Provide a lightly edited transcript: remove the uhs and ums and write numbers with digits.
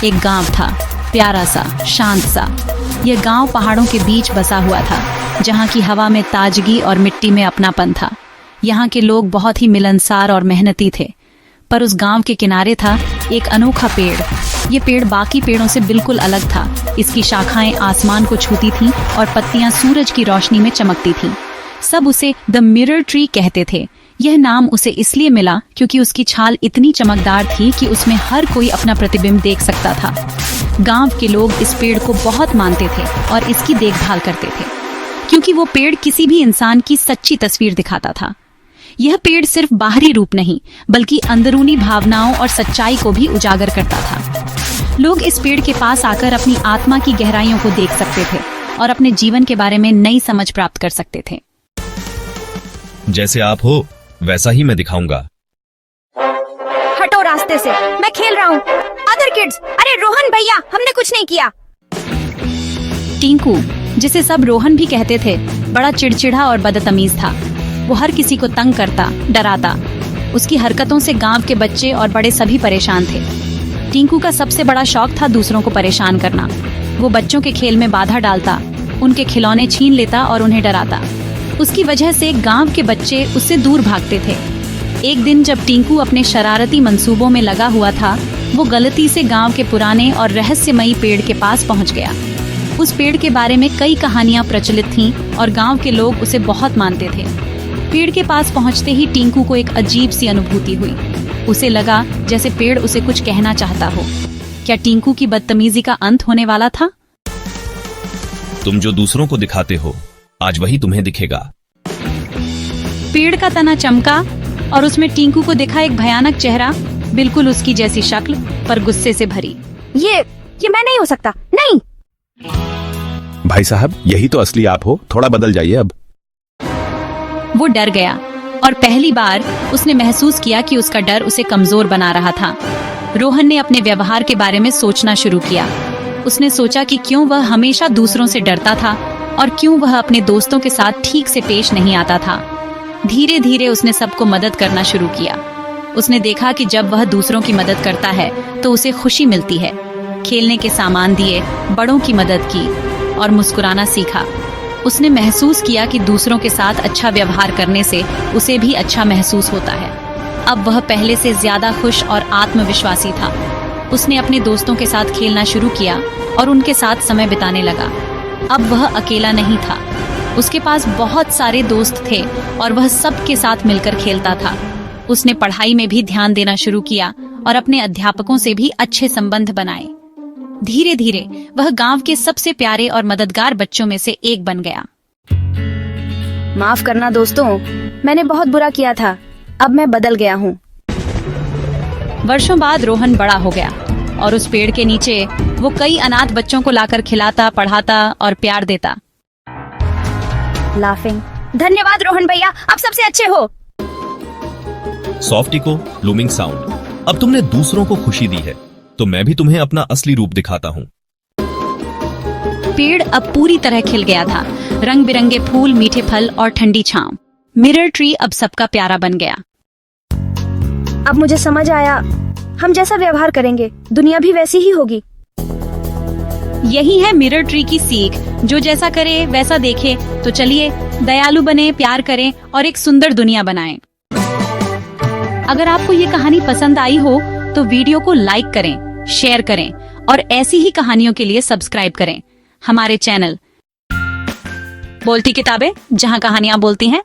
एक गांव था, प्यारा सा, शांत सा। यह गांव पहाड़ों के बीच बसा हुआ था, जहां की हवा में ताजगी और मिट्टी में अपनापन था। यहाँ के लोग बहुत ही मिलनसार और मेहनती थे। पर उस गांव के किनारे था एक अनोखा पेड़। ये पेड़ बाकी पेड़ों से बिल्कुल अलग था। इसकी शाखाएं आसमान को छूती थीं और पत्तियां सूरज की रोशनी में चमकती थीं। सब उसे द मिरर ट्री कहते थे। यह नाम उसे इसलिए मिला क्योंकि उसकी छाल इतनी चमकदार थी कि उसमें हर कोई अपना प्रतिबिंब देख सकता था। गांव के लोग इस पेड़ को बहुत मानते थे और इसकी देखभाल करते थे, क्योंकि वो पेड़ किसी भी इंसान की सच्ची तस्वीर दिखाता था। यह पेड़ सिर्फ बाहरी रूप नहीं, बल्कि अंदरूनी भावनाओं और सच्चाई को भी उजागर करता था। लोग इस पेड़ के पास आकर अपनी आत्मा की गहराइयों को देख सकते थे और अपने जीवन के बारे में नई समझ प्राप्त कर सकते थे। जैसे आप हो वैसा ही मैं दिखाऊंगा। हटो रास्ते से, मैं खेल रहा हूँ। अदर किड्स, अरे रोहन भैया, हमने कुछ नहीं किया। टिंकू, जिसे सब रोहन भी कहते थे, बड़ा चिड़चिड़ा और बदतमीज था। वो हर किसी को तंग करता, डराता। उसकी हरकतों से गांव के बच्चे और बड़े सभी परेशान थे। टिंकू का सबसे बड़ा शौक था दूसरों को परेशान करना। वो बच्चों के खेल में बाधा डालता, उनके खिलौने छीन लेता और उन्हें डराता। उसकी वजह से गांव के बच्चे उससे दूर भागते थे। एक दिन जब टिंकू अपने शरारती मंसूबों में लगा हुआ था, वो गलती से गांव के पुराने और रहस्यमयी पेड़ के पास पहुंच गया। उस पेड़ के बारे में कई कहानियां प्रचलित थीं और गांव के लोग उसे बहुत मानते थे। पेड़ के पास पहुंचते ही टिंकू को एक अजीब सी अनुभूति हुई। उसे लगा जैसे पेड़ उसे कुछ कहना चाहता हो। क्या टिंकू की बदतमीजी का अंत होने वाला था? तुम जो दूसरों को दिखाते हो, आज वही तुम्हें दिखेगा। पेड़ का तना चमका और उसमें टिंकू को दिखा एक भयानक चेहरा, बिल्कुल उसकी जैसी शक्ल, पर गुस्से से भरी। ये मैं नहीं हो सकता, नहीं। भाई साहब, यही तो असली आप हो, थोड़ा बदल जाइए अब। वो डर गया और पहली बार उसने महसूस किया कि उसका डर उसे कमजोर बना रहा था। रोहन ने अपने व्यवहार के बारे में सोचना शुरू किया। उसने सोचा कि क्यों वह हमेशा दूसरों से डरता था और क्यों वह अपने दोस्तों के साथ ठीक से पेश नहीं आता था। धीरे धीरे उसने सबको मदद करना शुरू किया। उसने देखा कि जब वह दूसरों की मदद करता है तो उसे खुशी मिलती है। खेलने के सामान दिए, बड़ों की मदद की और मुस्कुराना सीखा। उसने महसूस किया कि दूसरों के साथ अच्छा व्यवहार करने से उसे भी अच्छा महसूस होता है। अब वह पहले से ज्यादा खुश और आत्मविश्वासी था। उसने अपने दोस्तों के साथ खेलना शुरू किया और उनके साथ समय बिताने लगा। अब वह अकेला नहीं था, उसके पास बहुत सारे दोस्त थे और वह सबके साथ मिलकर खेलता था। उसने पढ़ाई में भी ध्यान देना शुरू किया और अपने अध्यापकों से भी अच्छे संबंध बनाए। धीरे धीरे वह गांव के सबसे प्यारे और मददगार बच्चों में से एक बन गया। माफ करना दोस्तों, मैंने बहुत बुरा किया था। अब मैं बदल गया हूँ। वर्षों बाद रोहन बड़ा हो गया और उस पेड़ के नीचे वो कई अनाथ बच्चों को लाकर खिलाता, पढ़ाता और प्यार देता। लाफिंग, धन्यवाद रोहन भैया, आप सबसे अच्छे हो। Soft echo, looming sound. अब तुमने दूसरों को खुशी दी है, तो मैं भी तुम्हें अपना असली रूप दिखाता हूँ। पेड़ अब पूरी तरह खिल गया था। रंग बिरंगे फूल, मीठे फल और ठंडी छांव। मिरर ट्री अब सबका प्यारा बन गया। अब मुझे समझ आया, हम जैसा व्यवहार करेंगे दुनिया भी वैसी ही होगी। यही है मिरर ट्री की सीख, जो जैसा करे वैसा देखे। तो चलिए दयालु बने, प्यार करें और एक सुंदर दुनिया बनाएं। अगर आपको ये कहानी पसंद आई हो तो वीडियो को लाइक करें, शेयर करें और ऐसी ही कहानियों के लिए सब्सक्राइब करें हमारे चैनल बोलती किताबें, जहां कहानियां बोलती हैं।